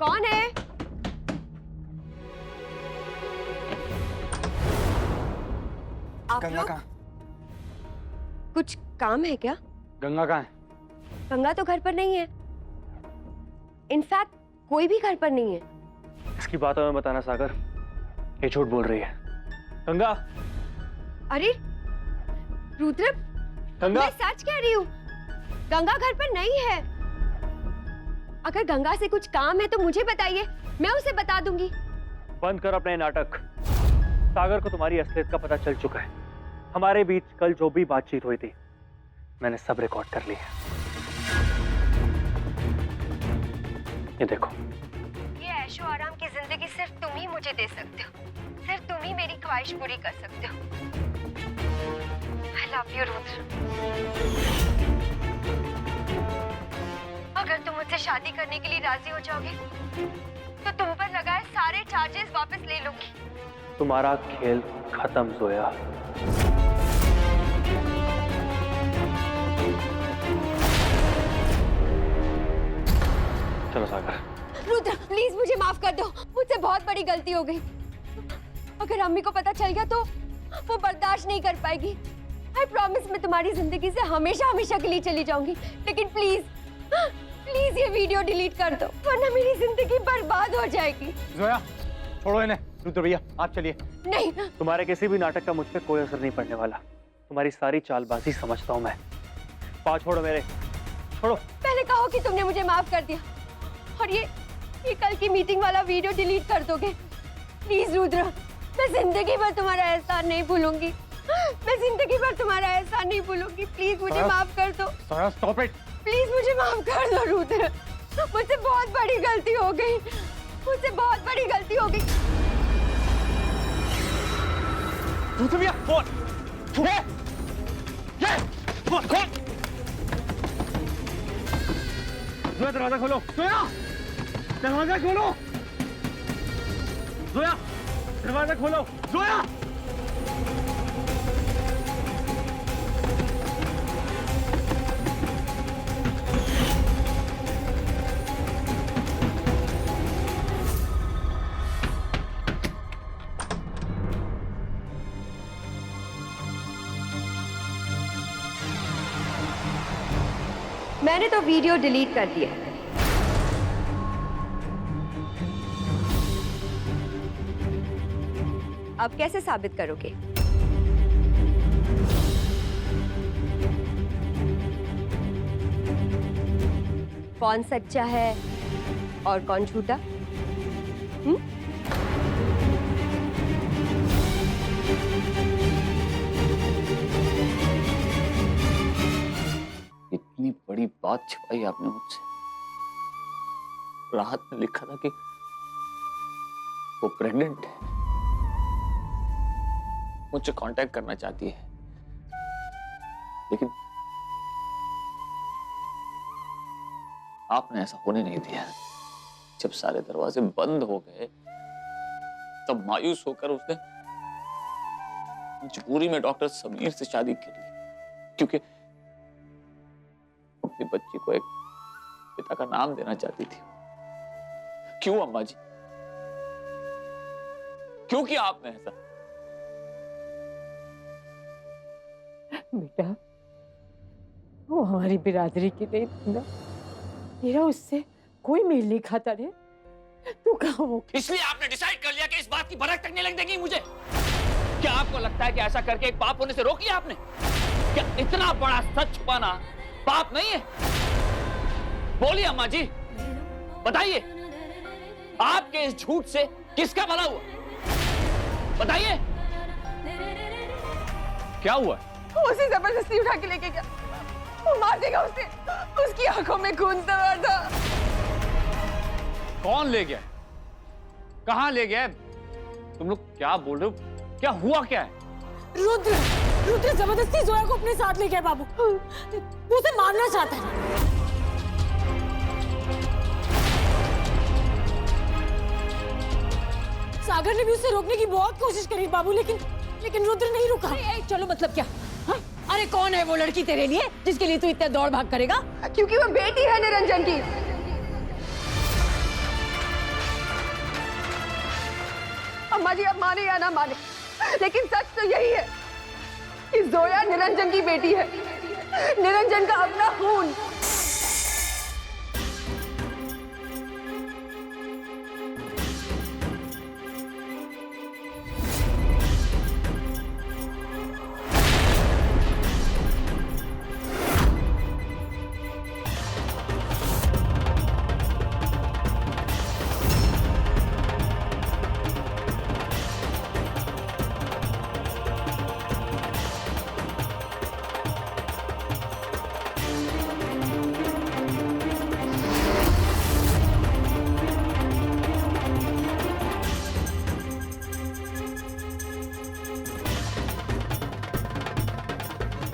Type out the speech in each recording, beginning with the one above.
कौन है? आप गंगा लोग? कहाँ? कुछ काम है क्या? गंगा कहाँ है? गंगा तो घर पर नहीं है। इनफैक्ट कोई भी घर पर नहीं है। इसकी बात हमें बताना सागर, ये झूठ बोल रही है। गंगा, अरे रुद्र, गंगा, मैं सच कह रही हूँ, गंगा घर पर नहीं है। अगर गंगा से कुछ काम है तो मुझे बताइए, मैं उसे बता दूंगी। बंद कर अपने नाटक। सागर को तुम्हारी असलियत का पता चल चुका है। हमारे बीच कल जो भी बातचीत हुई थी मैंने सब रिकॉर्ड कर ली है। ये देखो, ये ऐशो आराम की जिंदगी सिर्फ तुम ही मुझे दे सकते हो। सिर्फ तुम ही मेरी ख्वाहिश पूरी कर सकते हो। I love you, Rudra. अगर तुम मुझसे शादी करने के लिए राजी हो जाओगे तो तुम पर लगाए सारे चार्जेस वापस ले लूंगी। तुम्हारा खेल खत्म जोया। चलो सागर। रुद्र प्लीज मुझे माफ कर दो, मुझसे बहुत बड़ी गलती हो गई। अगर अम्मी को पता चल गया तो वो बर्दाश्त नहीं कर पाएगी। आई प्रॉमिस मैं तुम्हारी जिंदगी से हमेशा हमेशा के लिए चली जाऊंगी। लेकिन प्लीज प्लीज ये वीडियो डिलीट कर दो, वरना मेरी जिंदगी बर्बाद हो जाएगी। जोया छोड़ो इन्हें। रुद्र भैया आप चलिए। नहीं, तुम्हारे किसी भी नाटक का मुझ पे कोई असर नहीं पड़ने वाला। तुम्हारी सारी चालबाजी समझता हूँ मैं। पाँव छोड़ो मेरे, छोड़ो। पहले कहो कि तुमने मुझे माफ कर दिया और ये कल की मीटिंग वाला वीडियो डिलीट कर दोगे। प्लीज रुद्र, मैं जिंदगी भर तुम्हारा एहसान नहीं भूलूंगी। मैं जिंदगी भर तुम्हारा एहसान नहीं भूलूंगी। प्लीज मुझे माफ कर दो। Stop it. प्लीज मुझे माफ कर दो रुद्र, मुझसे बहुत बड़ी गलती हो गई। मुझसे बहुत बड़ी गलती हो गई। रुद्र भैया फोन, फोन खोल। जोया दरवाजा खोलो। जोया दरवाजा खोलो। जोया दरवाजा खोलो। जोया मैंने तो वीडियो डिलीट कर दिया। अब कैसे साबित करोगे? कौन सच्चा है और कौन झूठा? इतनी बड़ी बात छिपाई आपने मुझसे। राहत ने लिखा था कि वो प्रेग्नेंट है, मुझसे कांटेक्ट करना चाहती है, लेकिन आपने ऐसा होने नहीं दिया। जब सारे दरवाजे बंद हो गए तब मायूस होकर उसने मजबूरी में डॉक्टर समीर से शादी कर ली, क्योंकि अपनी बच्ची को एक पिता का नाम देना चाहती थी। क्यों अम्मा जी, क्यों किया आपने ऐसा? बेटा वो हमारी बिरादरी की नहीं थी ना, तेरा उससे कोई मेल नहीं खाता रे। तू कहाँ हो? इसलिए आपने डिसाइड कर लिया कि इस बात की भनक तक नहीं लग देगी मुझे। क्या आपको लगता है कि ऐसा करके एक पाप होने से रोक लिया आपने? क्या इतना बड़ा सच छुपाना पाप नहीं है? बोलिए अम्मा जी, बताइए, आपके इस झूठ से किसका भला हुआ? बताइए क्या हुआ? वो उसे जबरदस्ती उठा के लेके गया। वो मार देगा उसे, उसकी आंखों में खून सवार था। कौन ले गया? कहां ले गया? तुम लोग क्या बोल रहे हो? क्या हुआ क्या है? रुद्र, रुद्र जबरदस्ती जोया को अपने साथ ले गया बाबू। वो उसे मारना चाहता है। सागर ने भी उसे रोकने की बहुत कोशिश करी बाबू, लेकिन रुद्र नहीं रुका। चलो मतलब क्या? हाँ? अरे कौन है वो लड़की तेरे लिए जिसके लिए तू इतना दौड़ भाग करेगा? क्योंकि वो बेटी है निरंजन की। अम्मा जी अब माने या ना माने, लेकिन सच तो यही है कि जोया निरंजन की बेटी है, निरंजन का अपना खून।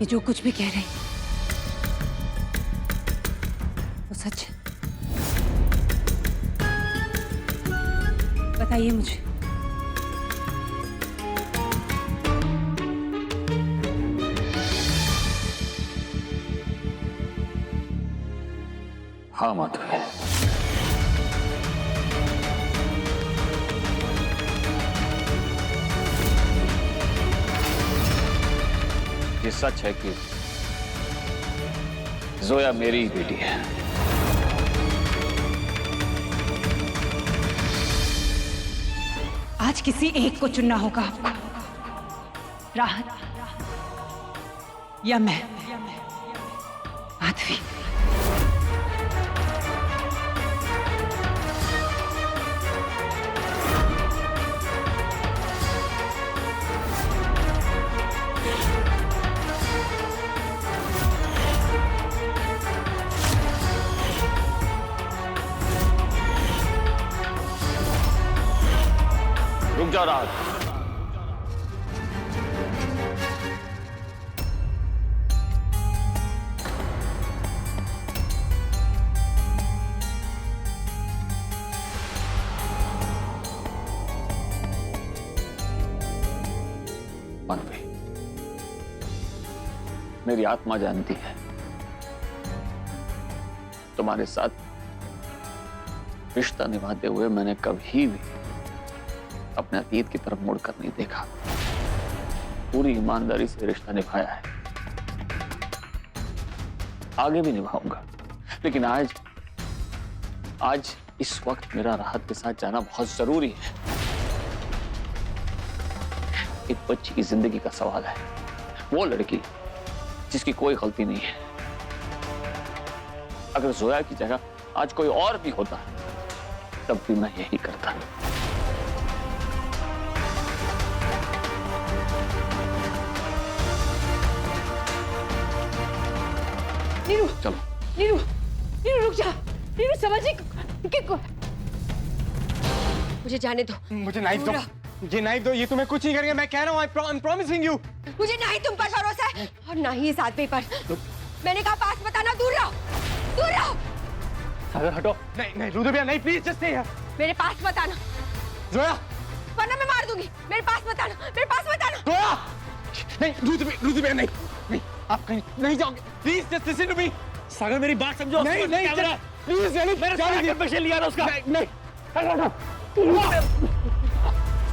ये जो कुछ भी कह रहे हैं वो सच है। बताइए मुझे। हाँ माधवी, ये सच है कि जोया मेरी ही बेटी है। आज किसी एक को चुनना होगा आपको, राहत या मैं, माधवी। रुक जाओ राहत। माधवी, मेरी आत्मा जानती है तुम्हारे साथ रिश्ता निभाते हुए मैंने कभी भी अपने अतीत की तरफ मुड़कर नहीं देखा। पूरी ईमानदारी से रिश्ता निभाया है, आगे भी निभाऊंगा। लेकिन आज इस वक्त मेरा राहत के साथ जाना बहुत जरूरी है। एक बच्ची की जिंदगी का सवाल है, वो लड़की जिसकी कोई गलती नहीं है। अगर जोया की जगह आज कोई और भी होता तब भी मैं यही करता। नीरू, चलो नीरू, नीरू रुक जा। नीरू समझे कि मुझे जाने दो। मुझे नाइफ दो, ये नाइफ दो। ये तुम्हें कुछ नहीं करेंगे, मैं कह रहा हूँ। I am promising you. मुझे ना ही तुम पर भरोसा है और ना ही इस आदमी पर। मैंने कहा पास बताना, दूर रहो, दूर रहो। सागर हटो। नहीं नहीं रुद्र भैया, नहीं, प्लीज जस्ट स्टे हियर। मेरे पास बताना, जोया, वरना मैं मार दूंगी। मेरे पास बताना, मेरे पास बताना। जोया, नहीं रुद्र भैया, नहीं नहीं, आप कहीं नहीं जाओगे। Please just listen to me. Sagar मेरी बात समझो। नहीं नहीं, प्लीज मेरे सारे कन्फेशन लिया ना उसका। नहीं,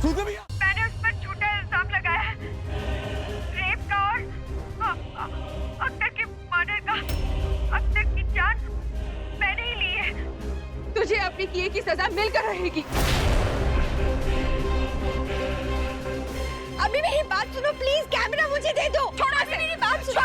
रुद्र भैया, मैंने उस पर झूठा इल्जाम लगाया है, रेप का और अख्तर के मर्डर का। अख्तर की जान मैंने ही ली है। तुझे अपने किए की सजा मिलकर रहेगी। अभी मेरी बात सुनो प्लीज। कैमरा मुझे दे दो। छोड़ो, मेरी बात सुनो।